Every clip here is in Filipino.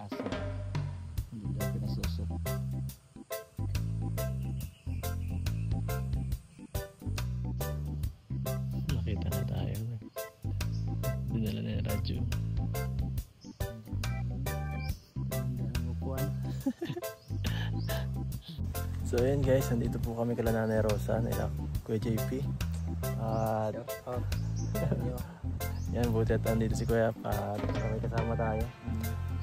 asa. Hindi daw pinasusok. Nakita na tayo. Dinala na yung radyo. So yun guys, nandito po kami kala Nanay Rosa, nila Kuya JP. At yan, buti at andito si Kuya at kami kasama tayo.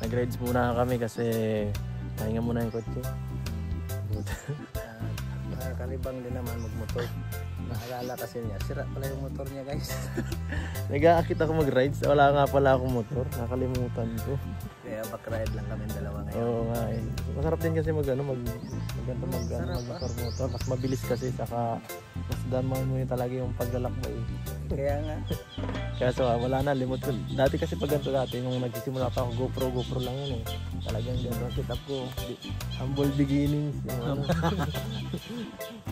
Nag-rides muna kami kasi nahinga muna yung kotse. Nakakalibang din naman magmotor. Naalala kasi niya, sira pala yung motor niya guys. Nag-aakit ako mag-rides, wala nga pala akong motor, nakalimutan ko. Kaya back-ride lang kami dalawa ngayon. Oo nga eh. Masarap din kasi mag-motor. Mas mabilis kasi, saka mas daman mo yun talaga yung paglalakbay. Kaya nga. Kaya so wala na, limot ko. Dati kasi pag ganito dati, nung nagsisimula pa ako, GoPro lang yun eh. Talagang gano'n sit up ko. Humble beginnings. Yung ano.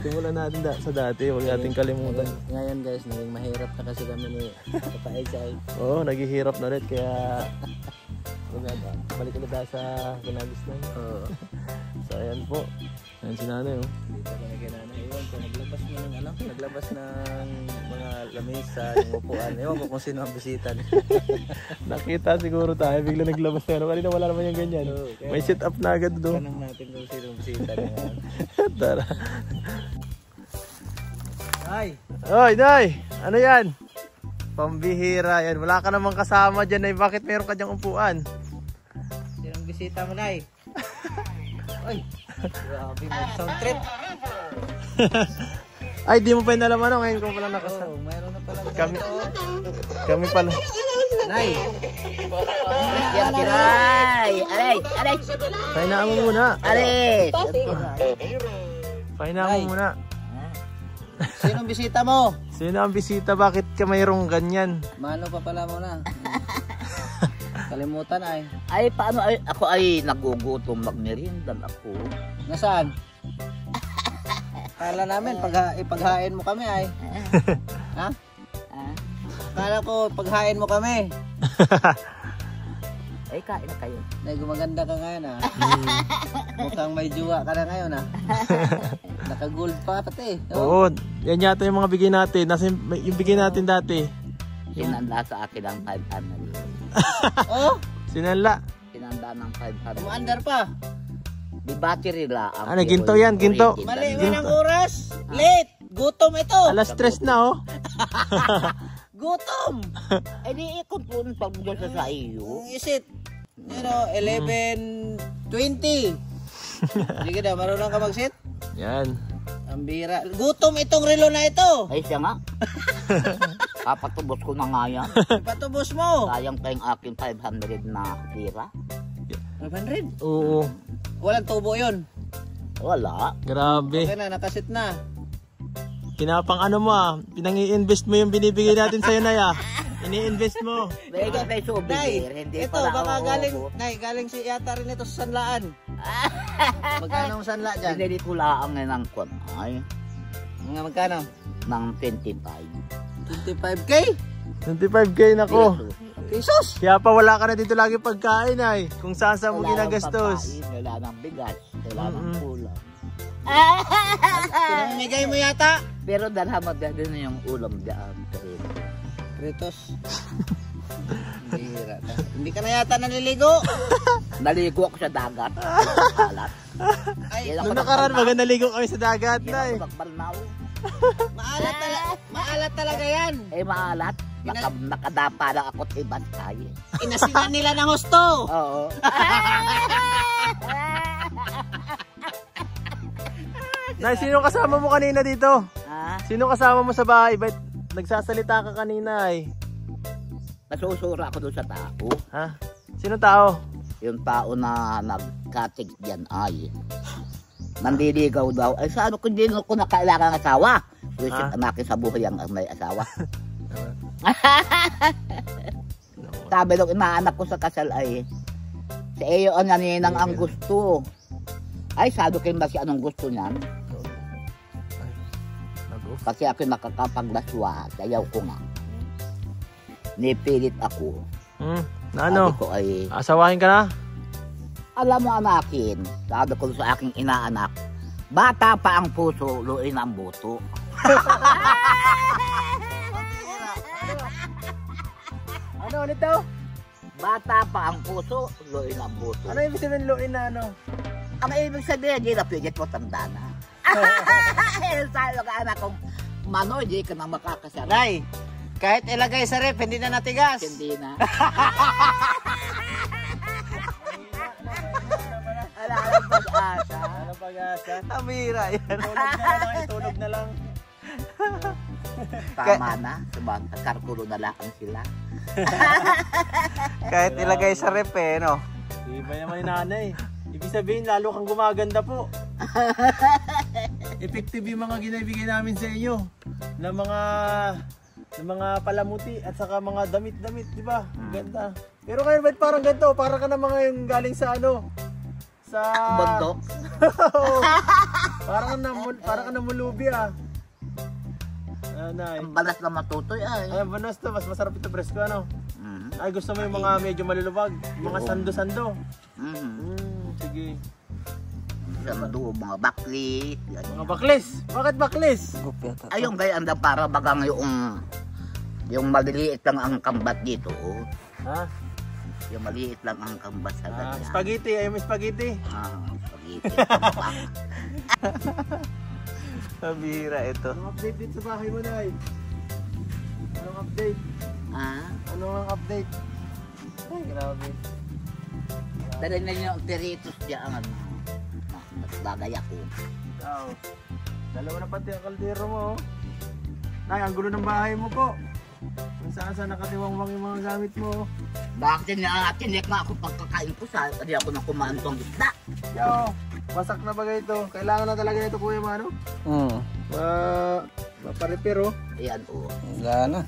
Simulan natin sa dati, huwag natin kalimutan. Ngayon guys, naging mahirap na kasi kami ni Papa-Echay. Oo, naghihirap na rin, kaya balik ulit tayo sa ginagis na yun. Oo. So ayan po. Ayan si Nanay oh. Dito kami kay Nanay. Ewan ko, naglabas mo ng ano? Naglabas ng mga lamesa, yung upuan. Ewan ko kung sino ang bisita. Nakita siguro tayo, bigla naglabas na ano. Kanina wala naman yung ganyan. Oo, may sit up na agad doon. Tanong natin kung sino ang bisita na yan. Tara. Ay! Oy, Nay! Ano yan? Pambihira yan. Wala ka namang kasama dyan, Nay. Bakit meron ka dyang upuan? Sino ang bisita mo, Nay? Ay! Grabe, mag-sound trip. Ay, di mo pa inalaman ano. Ngayon ko pala nakasama. Oo, mayroon na pala. Kami pala. Nay! Yan, Kiray! Aray! Aray! Pahinaan mo muna. Aray! Pahinaan mo muna. Sino ang bisita mo? Sino ang bisita? Bakit ka mayroong ganyan? Mano pa pala mo na. Kalimutan ay. Ay, paano ay, ako ay nagugutom, magmerindan ako. Nasaan? Kala namin ipaghain mo kami ay. Ha? Kala ko paghain mo kami. Ay, kain na kayo. Ay, gumaganda ka ngayon ah. Mukhang may juwa ka na ngayon ah. Naka-gold pa pati. Oo, yan yata yung mga bigay natin. Yung bigay natin dati. Sinanda sa akin ang 500. Oh? Sinanla. Sinanda ng 500. Umaandar pa. Di battery la. Ano, ginto yan, ginto. Mali man ang oras. Late. Gutom ito. Alas 3 na oh. Gutom. Ay, di ikot po ng pag-diyos sa iyo. Is it? You know, 11:20. Sige na, marunong ka mag-sit? Yan. Ang bira. Gutom itong relo na ito. Ay, siya nga. Kapatubos ko na nga yan. Patubos mo. Sayang pa yung aking 500 na tira. 500? Oo. Walang tubo yun. Wala. Grabe. Okay na, nakasit na. Pinapang ano mo ah. Pinang-i-invest mo yung binibigay natin sa'yo na ya. Ini-invest mo. Bega tayo souvenir. Hindi Ito, pala baka ako. galing si yata rin ito sa sanlaan. Magkano ang sanla dyan? Hindi ko laang ng kwan. Ay, Mga magkano? ng 25. 25k? 25k na ko. Pesos? Kaya pa wala ka na dito lagi pagkain ay. Kung saan mo Wala ng ginagastos. pagkain, wala ng bigas, wala ng ulam. Pinamimigay mo yata? Pero dalhamad din yung ulam dyan. Ritos. Hindi ka na yata naliligo. Naligo ako sa dagat. Alat. Ay, Nung nakaraan maganda ligo kami sa dagat na eh. maalat talaga yan. Eh maalat. Nakadapa lang ako sa ibang tayo. Inasinan nila ng husto. Oo. Nay, sino kasama mo kanina dito? Ha? Sino kasama mo sa bahay? Ba't nagsasalita ka kanina ay? Nasusura ako doon sa tao. Ha? Sino tao? Yung tao na nagkatig dyan ay nandiligaw daw. Ay sa ano kung hindi ko na kailangan ng asawa. Wisit anakin sa buhay ang may asawa. Sabi nung inaanak ko sa kasal ay si Eyo ang naninang ang gusto. Ay sabi ko yung basi anong gusto niyan. Kasi ako nakakapaglaswa. Sayaw ko nga. Nipilit ako. Na ano? Sabi ko ay Asawahin ka na? Alam mo anakin, sabi ko sa aking inaanak, bata pa ang puso, luin ang buto. Ano ulit daw? Bata pa ang puso, luin ang buto. Ano ibig sabihin luin na ano? Ang ibig sabihin, di na pigit mo tanda na. Sabi ko anak kong, mano, di ka na makakasarap. Nay, kahit ilagay sa rep, hindi na natigas. Hindi na. Ala pag-asa. Ano pag-asa? Amira yan. Tulog na lang. Tama na. Karkulo na lang sila. Kahit ilagay sa rep no? Iba naman yung nanay. Ibig sabihin, lalo kang gumaganda po. Effective yung mga ginabigay namin sa inyo. Na mga palamuti at saka mga damit-damit, di ba? Ganda. Pero ngayon, ba't parang ganito? Parang ka na mga yung galing sa ano? Sa... Bundok. parang ka na mulubi ah. Nanay. Ang balas na matutoy ay. Ay, banas to. Mas masarap ito presko, ano? Mhm. Ay, gusto mo yung mga medyo maluluwag. Mga sando-sando. Mhm. Sige. Sando, mga baklit. Mga baklis. Bakit baklis? Ay, yung gayaan na para bagang yung maliliit lang ang kambat dito. Oh. Ha? Yung maliit lang ang kambat sa ganyan. Spaghetti. Ayaw mo spaghetti. Spaghetti. Amira ito. Anong update dito sa bahay mo, Nay? Anong update? Anong update? Ay, grabe. Dali na yung tiritos diyan. Bagay ako. Ikaw. Dalawa na pati ang kaldero mo. Oh. Nay, ang gulo ng bahay mo po. Kung saan saan nakatiwangwang yung mga gamit mo. Bakit tinik nga ako pagkakain ko sa hindi ako na kumain tong isda. Yo, wasak na bagay ito. Kailangan na talaga nito, Kuya Mano. Maparepero. Ayan o. Wala na.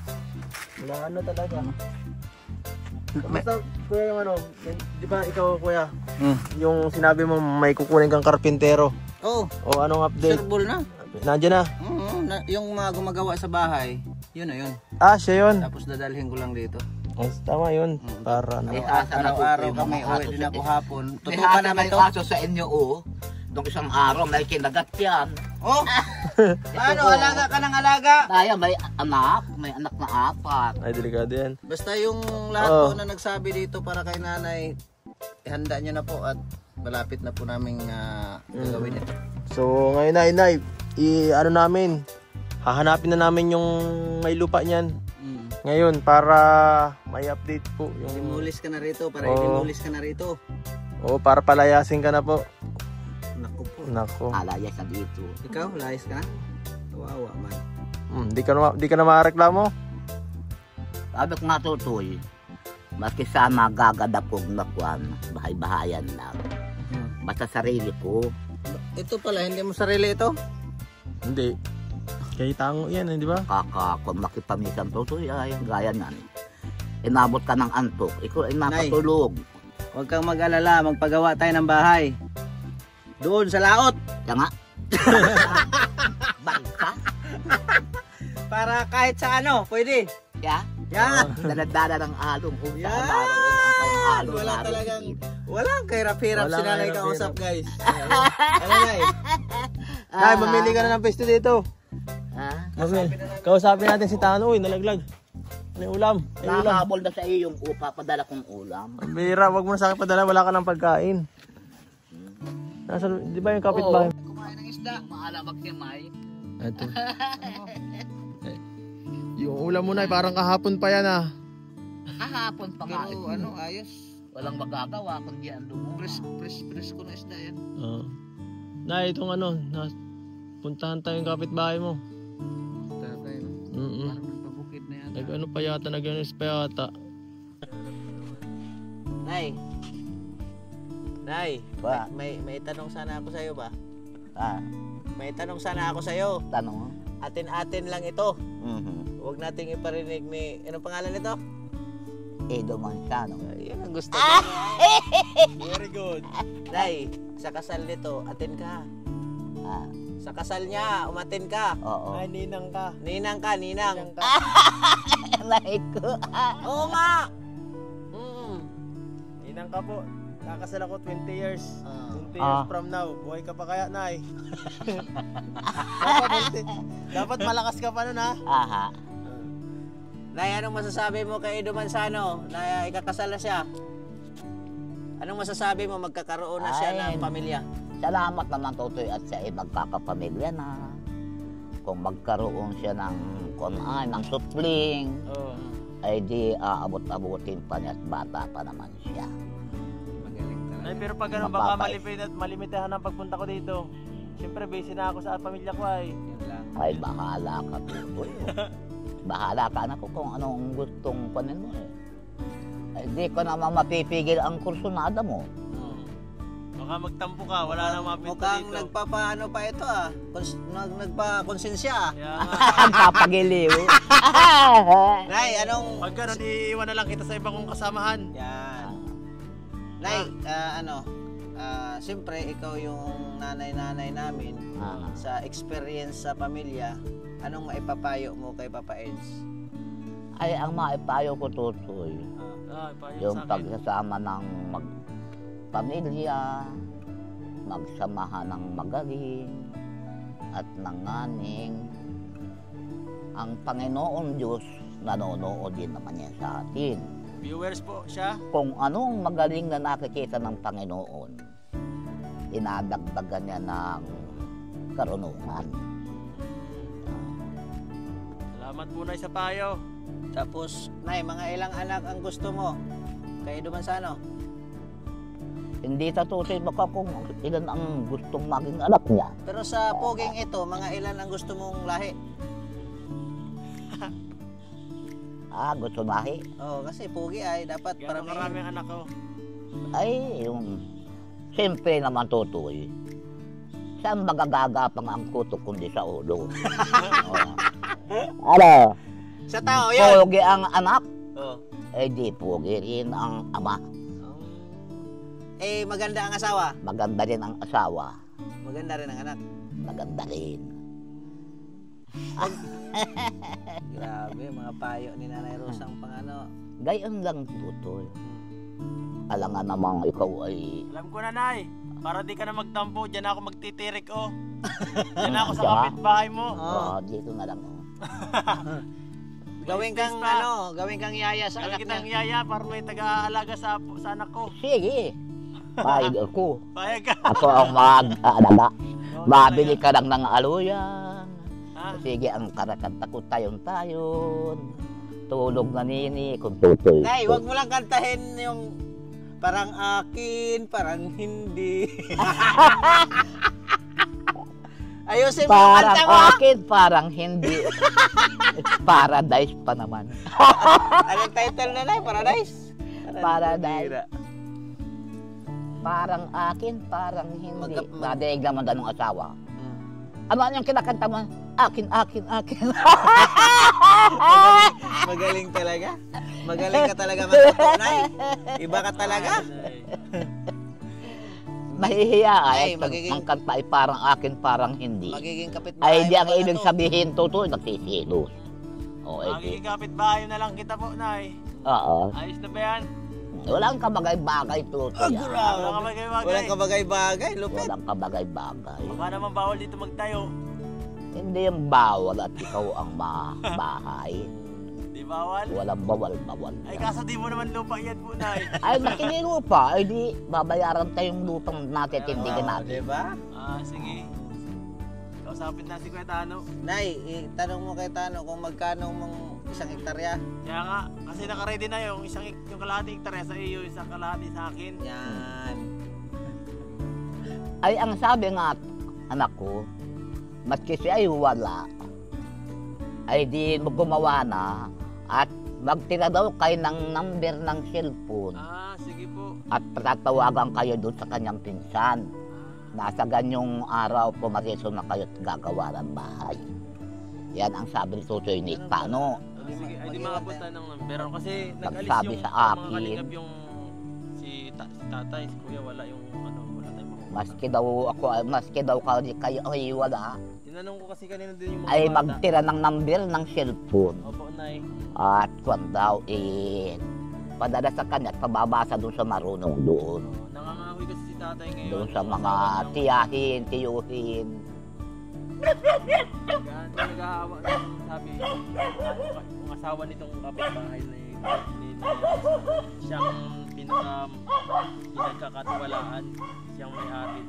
Wala na talaga. Basta, Kuya Mano, di ba ikaw, Kuya, yung sinabi mo may kukunin kang karpintero. Oh, O anong update? surbol na. Nandiyan na. Yung mga gumagawa sa bahay, yun na yun. Ah, siya yun. Tapos dadalhin ko lang dito. Oh, tama yun. Para May ano. asa na Araw-araw tutoy, kami, mga uwi aso din sa ako inyo. hapon. May Tutukan asa namin may to. aso sa inyo o. Nung isang araw may kinagat yan. Oh! Ano, alaga ka ng alaga? Kaya may anak na apat. Ay, delikado yan. Basta yung lahat po na nagsabi dito para kay nanay, ihanda nyo na po at malapit na po namin gagawin ito. So, ngayon na, ano namin, hahanapin na namin yung may lupa niyan. Ngayon, para may update po. Yung... Limulis ka na rito, para Oo. ilimulis ka na rito. Oo, para palayasin ka na po. Naku po. Nako. Alayas na dito. Ikaw, layas ka na? Kawawa man. Di ka na makareklamo? Sabi ko nga tutoy, maski sana gagadapog na kuwan, bahay-bahayan lang. Basta sarili ko. Ito pala, hindi mo sarili ito? Hindi. Kay tango yan, di ba? Kung makipamisan tutoy, ay gaya nan. Inabot ka ng antok, ikaw ay nakatulog. Huwag kang mag-alala, magpagawa tayo ng bahay. Doon sa laot. Kaya nga. Bangka. Para kahit sa ano, pwede. Kaya? Yan. Daladala ng along. Yan. Wala talagang, walang kahirap-hirap Walang si nanay kahirap-hirap. kausap, guys. Ano nay? Nay, mamili ka na ng pesto dito. Kausapin natin si Tano. Uy, nalaglag. Ano yung ulam? Ay, ulam. Nakahabol na sa iyo yung papadala kong ulam. Bira, wag mo na sa akin padala. Wala ka ng pagkain. Nasa, di ba yung kapitbahay? Kumain ng isda. Maalamag ni May. Ito. Yung ulam mo na, parang kahapon pa yan ah. Kahapon pa nga. Pero ano, ayos. Walang magagawa kundi ang dumo. Fresh ko na isda yan. Na, itong ano, puntahan tayo yung kapitbahay mo. Tatay, no? Parang nagpabukid na yan. Ano pa yata, nag-anis pa yata. Nay. Nay, Ba? may tanong sana ako sa'yo ba? May tanong sana ako sa'yo. Tanong. Atin-atin lang ito. Huwag nating iparinig ni... Anong pangalan nito? Edo Manzano. Yan ang gusto ko. Very good. Nay, sa kasal nito, atin ka. Sa kasal niya, umatin ka. Oo. Ay, ninang ka. Ninang ka, ninang. Like ko. Oo nga! Ninang ka po. kakasal ako 20 years. Ah. 20 years from now. Buhay ka pa kaya, Nay? dapat malakas ka pa nun, ha? Aha. Nay, anong masasabi mo kay Edo Manzano na ikakasal na siya? Anong masasabi mo magkakaroon na siya Ay. ng pamilya? Salamat naman, Totoy, at siya ay magkakapamilya na. Kung magkaroon siya ng ng supling, Oo. ay di aabot-abutin pa niya at bata pa naman siya. Magaling talaga. Ay, pero pag ganun, baka Mapapay. malimitahan ang pagpunta ko dito. Siyempre, busy na ako sa pamilya ko, ay. Yun lang. Ay, bahala ka, Totoy. Bahala ka na kung anong gustong panin mo eh. Ay, di ko naman mapipigil ang kursunada mo. Baka magtampo ka, wala nang mapinta Mukhang dito. nagpapaano pa ito ah. Nagpa-konsensya ah. Kaya nga. Ang papagiliw. Nay, anong... Pag ganun, iiwan na lang kita sa ibang kong kasamahan. Yan. Nay, siyempre ikaw yung nanay-nanay namin. Sa experience sa pamilya, anong maipapayo mo kay Papa Eds? Ay, ang maipayo ko, Totoy, yung Yung pagsasama ng pamilya, magsamahan ng magaling at nanganing. Ang Panginoon Diyos nanonood din naman niya sa atin. viewers po siya. Kung anong magaling na nakikita ng Panginoon, inadagdagan niya ng karunungan. Salamat po na sa payo. Tapos, Nay, mga ilang anak ang gusto mo kay Edo Manzano? Hindi tatuloy baka kung ilan ang gustong maging anak niya. Pero sa poging ito, mga ilan ang gusto mong lahi? Gusto mahi. Oo, kasi pogi ay dapat Gano'ng paramihin. maraming anak ko. Ay, yung siyempre naman, Totoy, saan magagagapang ang kuto kundi sa ulo? Ano? Sa tao, yun! Pogi ang anak, Oo. eh di pogi rin ang ama. Eh, maganda ang asawa. Maganda rin ang asawa. Maganda rin ang anak. Maganda rin. Grabe, mga payo ni Nanay Rosang pangano. Gayon lang, Totoy. Alangan namang ikaw ay... Alam ko na, Nay. Para di ka na magtampo, dyan ako magtitirik, oh. Dyan ako sa Siya? kapitbahay mo. Dito na lang. Gawin kang pa. gawin kang yaya sa Alam anak kitang niya. yaya para may taga-alaga sa anak ko. Sige. Pahig ako. Payag ka. Ako ang mag-aalaga. Mabili ka lang ng aluyan. Ha? Sige, ang karakanta ko tayon-tayon. Tulog na nini kung Totoy. Nay, wag mo lang kantahin yung parang akin, parang hindi. Ayusin mo ang Parang kanta mo. akin, parang hindi. Paradise pa naman. Anong title na, Nay? Paradise? Paradise. Parang akin, parang hindi. Nadaig naman daw ng asawa. Ano yung kinakanta mo? Akin, akin, akin. Magaling talaga. Magaling ka talaga magtotoo, Nay. Iba ka talaga. Mahihiya Ay, ay, magiging- ang kanta ay parang akin, parang hindi. Magiging kapitbahay. Ay, di mo ang pala ibig to. sabihin, Totoy, nagsisilos. O, Magiging kapitbahay na lang kita po, Nay. Oo. Ayos na ba yan? Walang kabagay-bagay, Totoy. Wala ka magay-magay. Walang kabagay-bagay, lupit. Walang kabagay-bagay. Baka naman bawal dito magtayo. Hindi yung bawal at ikaw ang bahay. Di bawal? Walang bawal-bawal. Ay, kaso di mo naman lupa yan po, Nay. Ay, makinilupa. Ay, di, babayaran tayong lupang natin, tindigin Oo, natin. diba? Sige. Kausapin na si Kuya Tano. Nay, itanong mo kay Tano kung magkano mong isang hektarya. Kaya nga, kasi nakaready na yung yung kalahating hektarya sa iyo, isang kalahati sa akin. Yan. Ay, ang sabi nga, anak ko, maski siya ay wala, ay di mo gumawa na at magtira daw kayo ng number ng cellphone Sige po. at tatawagan kayo doon sa kanyang pinsan. Nasa ganyong araw, pumareso na kayo at gagawa ng bahay. Yan ang sabi ni Totoy ni Tano. Sige, ay di makapunta ng number. Kasi nag-alis Nagsabi yung sa mga akin. kalingap yung si tatay, si kuya, wala yung wala tayong makuha. Maski daw kayo ay wala, Tinanong ko kasi kanina din yung mga ay bata. magtira ng number ng cellphone. Opo, Nay. At kung daw, padala sa kanya at pababasa doon sa marunong doon. Nang tatay ngayon. doon sa mga tiyahin, tiyuhin. Nag-aawa ng sabi, yung asawa nitong kapitbahay na siyang pinagkakatiwalaan, siyang may-ari.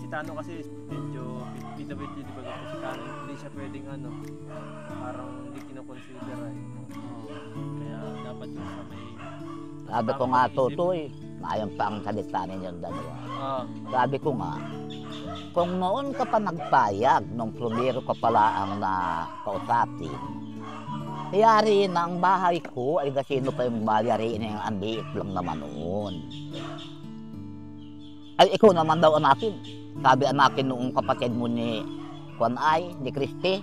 Si Tano kasi medyo PWD, di ba ito si Tano, hindi siya pwedeng parang hindi kinoconsider kaya dapat yung sa may... Sabi ko nga, Totoy, ayon pa ang salita ninyong dalawa. Sabi ko nga, kung noon ka pa nagpayag, nung primero ka pala ang nakausapin, yari na ang bahay ko, ay sino pa yung bayari na yung andiit lang naman noon. Ay, ikaw naman daw anakin. Sabi anakin noong kapatid mo ni Juan ay, ni Christy,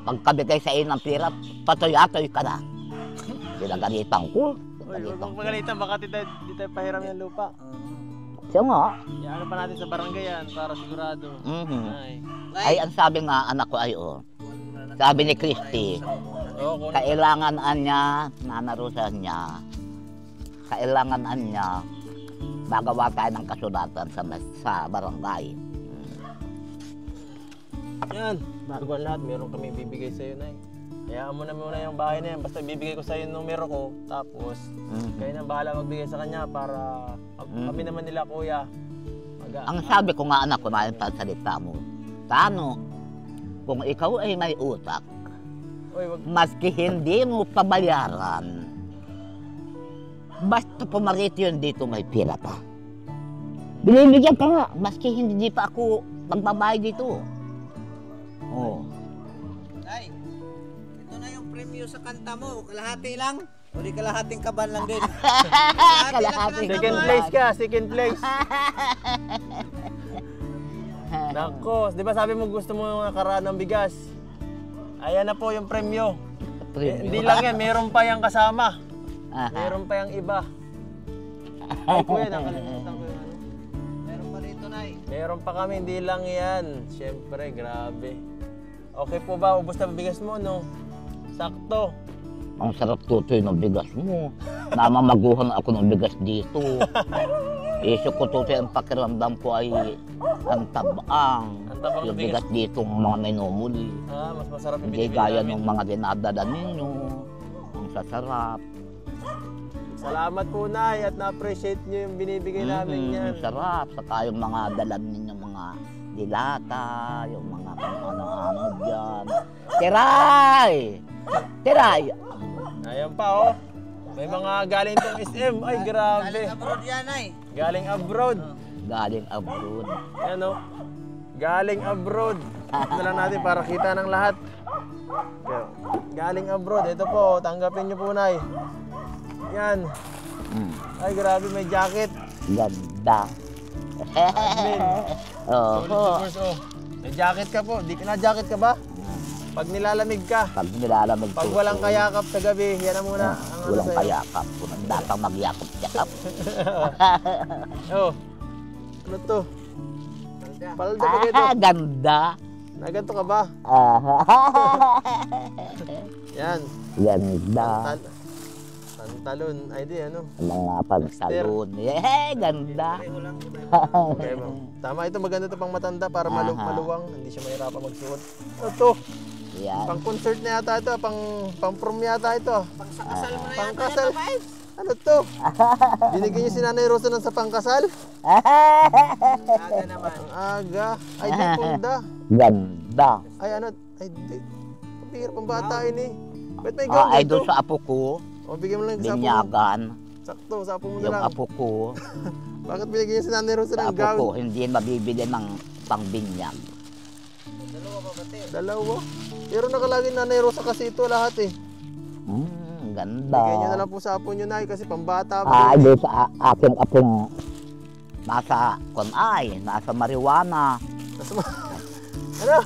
pagkabigay sa iyo ng pira, patoy-atoy ka na. Pinagalitan ko. Uy, huwag mong pagalitan, baka di tayo pahiram yung lupa. Siya nga. Iano pa natin sa barangay yan, para sigurado. Ay, ang sabi nga anak ko ay, sabi ni Christy, kailangan niya, nanarusan niya, kailangan niya, magawa tayo ng kasulatan sa barangay. Yan, bago lahat, meron kami bibigay sa iyo, Nay. Hayaan mo na muna yung bahay na yan, basta bibigay ko sa iyo yung numero ko, tapos kayo nang bahala magbigay sa kanya para kami naman nila kuya. Ang sabi ko nga anak ko, na yung pansalita mo, Tano, kung ikaw ay may utak, maski hindi mo pabayaran, basta pumarito yun dito may pira pa. Binibigyan ka nga, maski hindi pa ako magbabayad dito. Ay, ito na yung premyo sa kanta mo. Kalahati lang. O di kalahating kaban lang din. Kalahating second place ka, second place. Nako, di ba sabi mo gusto mo yung nakaraan ng bigas? Ayan na po yung premyo. Hindi lang yan, meron pa yung kasama. Meron pa yung iba. Ay kuya, nakalimutan ko yung Meron pa rito, Nay. Meron pa kami, hindi lang yan. Siyempre, grabe. Okay po ba? Ubus na bigas mo, no? Sakto. Ang sarap Tutoy ng bigas mo. Namamaguhan ako ng bigas dito. Isip ko Tutoy, ang pakiramdam ko ay ang tabang. Yung bigas dito ng mga minumuli. Mas masarap yung Hindi binibili gaya namin. ng mga dinadala ninyo. Ang sasarap. Salamat po, Nay, at na-appreciate nyo yung binibigay namin yan. Ang sarap. Saka yung mga dalan ninyo, mga dilata, yung mga ano-ano dyan. Tiray! Tiray! Ayan pa, oh. May mga galing tong SM. Ay, grabe. Galing abroad yan, Nay. Galing abroad. Galing abroad. Ayan, oh. Galing abroad. Ito lang natin para kita ng lahat. Okay. Galing abroad. Ito po, tanggapin nyo po, Nay. Yan. Ay, grabe, may jacket. Ganda. Admin. Oo. May jacket ka po. Di ka na jacket ka ba? Pag nilalamig ka. Pag nilalamig Pag Tutoy, walang kayakap sa gabi, yan na muna. Ang ano walang sa'yo. kayakap. Kung datang magyakap-yakap. Oh. Ano to? Palda ba ito? Ganda. Naganto ka ba? Yan. Ganda. Pantalon. Ay di ano. Mga pagsalon. Ganda. Okay, ma'am. Tama ito, maganda to pang matanda para maluwang. Hindi siya mahirapan magsuot. Ano to? Yan. Pang concert na yata ito. Pang prom yata ito. Pangsakasal mo na yan. Pangkasal. Ano to? Binigyan niyo si Nanay Rosa ng sa pangkasal? Aga naman. Ang aga. Ay di punda. Ganda. Ay ano? Ay di. Pabihira pang bata yun eh. Ba't may gawin Ay dito? doon sa apo ko, O bigyan mo lang sa apo mo. binyagan. Sakto, sa apo mo na Yung lang. apo ko, Bakit binigyan niyo si Nanay Rosa sa ng apo ko, gown? hindi mabibili ng pangbinyag. Dalawa pa ba, te? Dalawa. Pero nakalagay Nanay Rosa kasi ito lahat eh. Ganda. Bigyan niyo na lang po sa apo niyo, Nay, kasi pambata pa. Doon sa aking apong nasa Kunay, nasa Marijuana. Ano?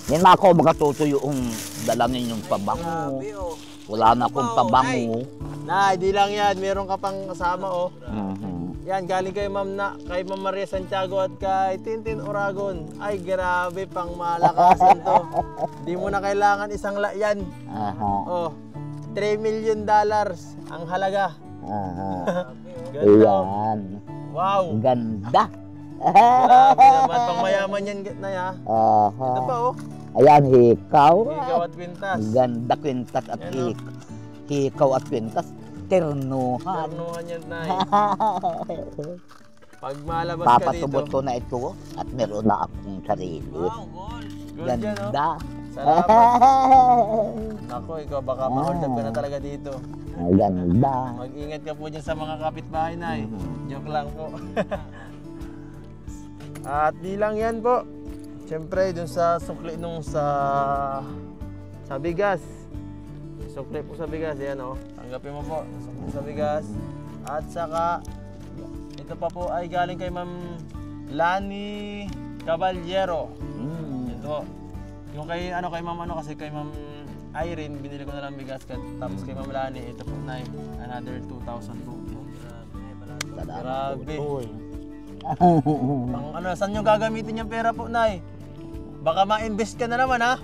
Yan na ako magatuto yung dalangin yung pabango. Grabe, oh. Wala na akong pabango. Nay, di lang yan. Meron ka pang kasama, oh. Mhm. Yan, galing kay kay Ma'am Maria Santiago at kay Tintin Oragon. Ay, grabe, pang malakasan to. Di mo na kailangan isang yan. Aha. Oh, $3 million ang halaga. Aha. Ganda. Ayan. Wow! Ganda. Grabe naman, pang mayaman yan na ya. Aha. Ito pa oh. Ayan, hikaw. Ikaw at kwintas. Ganda, kwintas at Yan, oh. hikaw at kwintas. Ternuhan. Ternuhan yan na Pag malabas ka dito. Papasubot ko na ito at meron na akong sarili. Wow, gold. Gold yan oh. Ganda. Salamat. Ako, ikaw baka ma-hold up ka na talaga dito. Ganda. Mag-ingat ka po dyan sa mga kapitbahay na Joke lang po. At di lang yan po. Siyempre, dun sa sukli nung sa bigas. Sukli po sa bigas, yan o. Tanggapin mo po, sukli sa bigas. At saka, ito pa po ay galing kay Ma'am Lani Caballero. Ito. Yung kay Ma'am kasi kay Ma'am Irene, binili ko na lang bigas. Tapos kay Ma'am Lani, ito po na another 2,000 po. Grabe. Pang saan nyo gagamitin yung pera po, Nay? Baka ma-invest ka na naman, ha?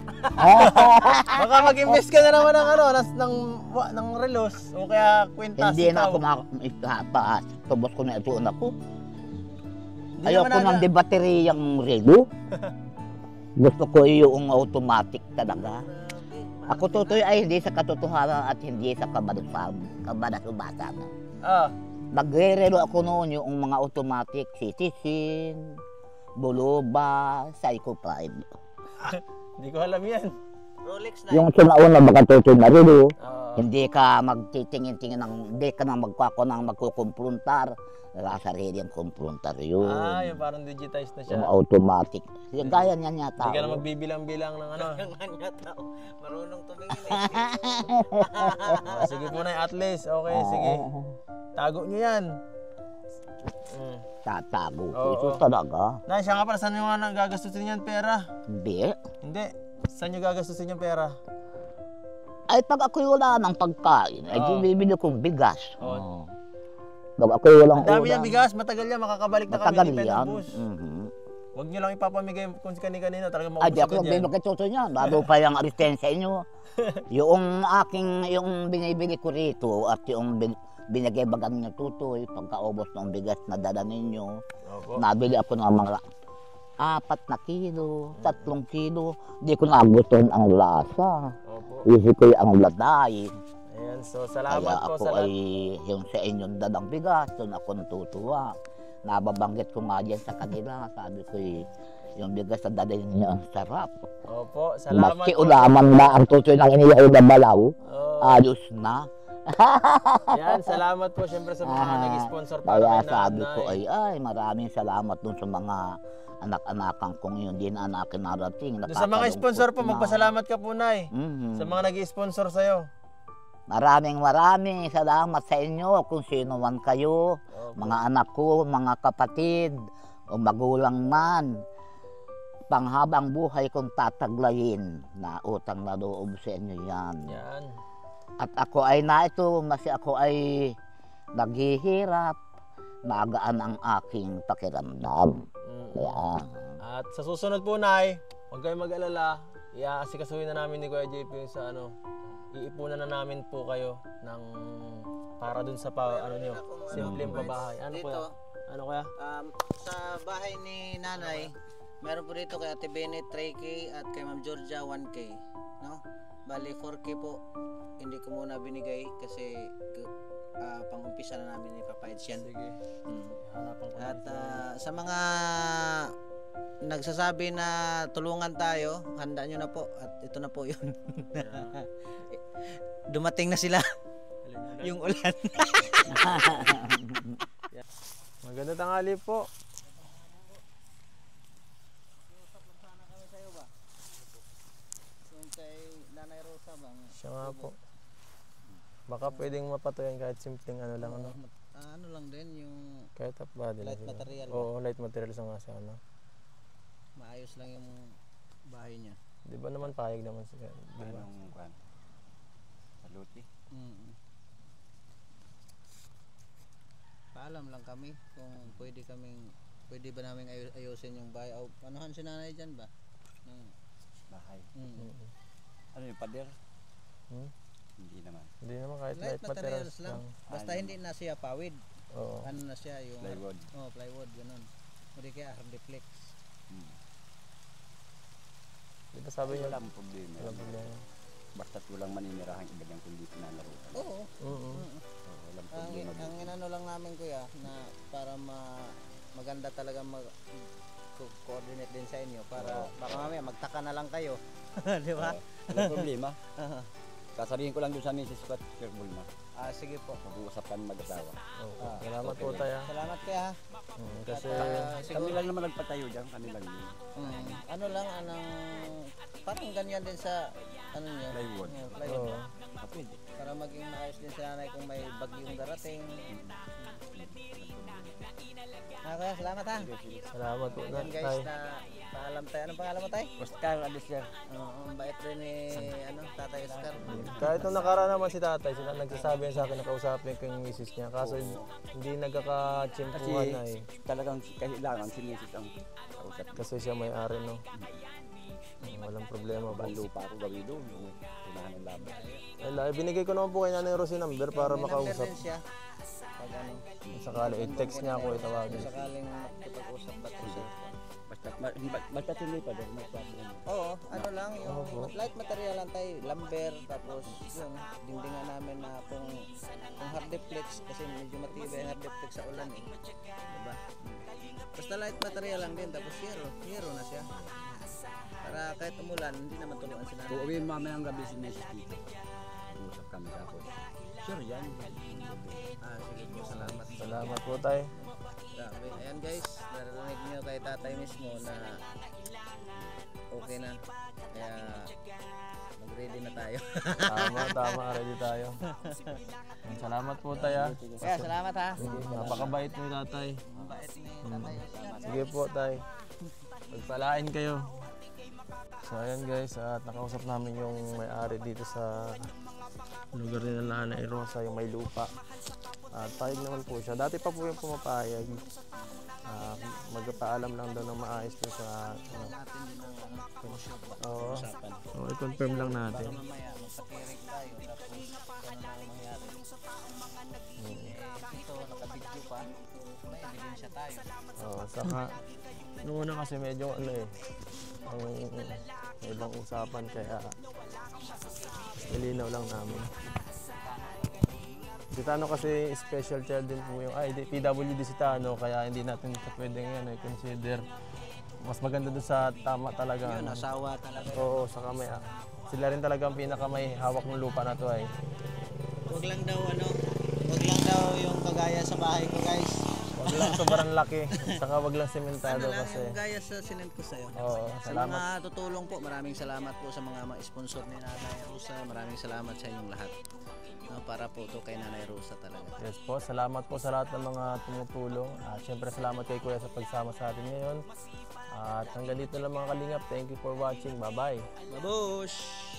Baka mag-invest ka na naman ng relos o kaya kwintas. Hindi na ako tubos ko na ito ko. Di Ayoko naman ng debateriyang relo. Gusto ko yung automatic talaga. Ako tutoy ay hindi sa katotohanan at hindi sa kabadasubasan. Nagre-relo ako noon yung mga automatic Citizen, Buluba, Psycho 5. Hindi ko alam yan. Rolex na. Yung sinauna makatutoy na relo, hindi ka magtitingin-tingin hindi ka na magkukumprontar. Sarili ang kumprontar yun. Yung parang digitized na siya. Yung automatic. Yung gaya niyan yata. Hindi ka na magbibilang-bilang ng marunong tumingin sige po na at least. Okay, sige. Tago nyo yan. Tatago ko. Ito talaga. Nay, siya nga pala, saan nyo nga gagastusin yan pera? Hindi. Hindi. Saan nyo gagastusin yung pera? Ay, pag ako'y wala ng pagkain, ay bibili kong bigas. Pag ako'y walang ang dami yung bigas, matagal yan, makakabalik na kami ni Penobus. Huwag nyo lang ipapamigay kung kanina talaga maubos agad yan. Ay, di ako nagbibigay kay Toto niyan. Bago pa yung asistensya inyo. Yung binibili ko rito at yung binigay bagang niya Tutoy, pagkaubos ng bigas na dala ninyo, nabili ako ng mga 4 na kilo, 3 kilo. Di ko nagustuhan ang lasa. Isip ko ang laday. Ayan, so salamat kaya po ako sa ay yung sa inyong dalang bigas, doon ako natutuwa. Nababanggit ko nga dyan sa kanila, sabi ko yung bigas na dala ninyo ang sarap. Opo, salamat Maski ulaman na ang Tutoy ng iniyaw na balaw, ayos na. Yan, salamat po siyempre sa mga nag-sponsor para kaya kay sabi Nanay. ko ay maraming salamat dun sa mga anak-anakan kong yun, din anakin narating. Sa mga sponsor po, magpasalamat ka po, Nay. Sa mga nag-sponsor sa'yo. Maraming salamat sa inyo kung sino man kayo, mga anak ko, mga kapatid, o magulang man. Panghabang buhay kong tataglayin na utang na loob sa inyo yan. At ako ay ako ay naghihirap, magaan ang aking pakiramdam. Kaya, at sa susunod po, Nay, huwag kayong mag-alala, iasikasuhin na namin ni Kuya JP sa iipunan na namin po kayo ng para dun sa simpleng pabahay. Ano kuya? Ano kuya? Sa bahay ni Nanay, meron po dito kay Ate Bennett 3K at kay Ma'am Georgia 1K, no? Bali 4K po. Hindi ko muna binigay kasi pang-umpisa na namin ipapahid yan. Sige. At sa mga nagsasabi na tulungan tayo, handa nyo na po at ito na po yun. Dumating na sila. Yung ulan. Maganda tanghali po. Siya nga po. Baka pwedeng mapatuyan kahit simpleng ano lang. Ano lang din yung kahit top body light material. Oo, light material sa nga siya. Maayos lang yung bahay niya. Di ba naman payag naman siya? Diba? Saluti. Paalam lang kami kung pwede ba namin ayusin yung bahay. Anuhan si Nanay dyan ba? Bahay. Ano yung pader? Hindi naman. Hindi naman kahit Light materials lang. Basta hindi na siya pawid. Oo. Ano na siya yung Plywood. Plywood ganun. Hindi kaya hardiplex. Di ba sabi niya? Walang problema. Walang problema. Basta't walang maninirahan iba dyan kundi pinanarutan. Oo. Oo. Walang Ang, problema. ang inano lang namin kuya na para maganda talaga coordinate din sa inyo para baka mamaya magtaka na lang kayo. Di ba? Walang problema. Sasabihin ko lang doon sa misis ko at careful na. Sige po. Mag-uusapan mag-asawa. Okay. Salamat po tayo. Salamat kuya. Kasi Kami lang naman nagpatayo dyan. Kami lang yun. Ano lang, parang ganyan din sa ano niyo? Plywood. Plywood. Oo. Pwede. Para maging maayos din si nanay kung may bagyong darating. Kuya, salamat ha. salamat po Yan guys tay. na paalam tayo. Anong pangalan mo tayo? Oscar Adesir. Ang bait rin ni Tatay Oscar. Kahit nung nakaraan naman si tatay, sila nagsasabi sa akin na kausapin ko yung misis niya. Kaso hindi Kasi nagkakachimpuhan na eh. talagang kailangan si misis ang kausap. Kasi siya may-ari no. Walang problema ba? Balo pa ako gawin doon. Tunahan ng laban. Ay, binigay ko naman po kay Nanay Rosie number para May number makausap. din siya. Pag ano, Sakali, i-text niya ako, itawagin. sakaling makipag-usap ba ito siya? Basta tuloy pa doon. Oo, ano lang, yung light material lang tayo, lumber, tapos yung dingdingan namin na kung hardiplex, kasi medyo matibay yung hardiplex sa ulan eh. Diba? Basta light material lang din, tapos hero na siya. Para kahit umulan, hindi naman tuluan si nanay. Uuwiin mamaya ang gabi si misis dito. Usap kami tapos. Sure yan. Sige po, salamat. Salamat po tayo. Grabe. Ayan guys, narinig nyo kay tatay mismo na okay na. Kaya mag-ready na tayo. Tama, ready tayo. Salamat po tayo. Kaya salamat ha. Napakabait ni tatay. Mabait ni tatay. Sige po tayo. Pagpalain kayo. So ayan guys, at nakausap namin yung may-ari dito sa lugar nila na Nanay Rosa, yung may lupa. At payag naman po siya. Dati pa po yung pumapayag. Magpapaalam lang daw ng maayos doon sa Natin din ang Oo. usapan. Oo, i-confirm lang natin. Mamaya magpakirig tayo tapos ano na ang mangyari. Ito nakabidyo pa. May ebidensya tayo. Oo, saka nung una kasi medyo ano eh, ang may ibang usapan kaya nilinaw lang namin. Si Tano kasi special child din po yung, PWD si Tano, kaya hindi natin ito pwedeng yan consider. Mas maganda doon sa tama talaga. Yun, asawa talaga. Oo, saka may, sila rin talaga ang pinaka may hawak ng lupa na to ay. Wag lang daw yung kagaya sa bahay ko guys. Wag lang sobrang laki, saka wag lang sementado Ano lang kasi. yung gaya sa sinend ko sa'yo. Oo, Sa salamat. mga tutulong po, maraming salamat po sa mga sponsor ni Nanay Rosa. Maraming salamat sa inyong lahat. No, para po to kay Nanay Rosa talaga. Yes po, salamat po sa lahat ng mga tumutulong. At syempre salamat kay Kuya sa pagsama sa atin ngayon. At hanggang dito lang mga kalingap. Thank you for watching. Bye-bye. Babush!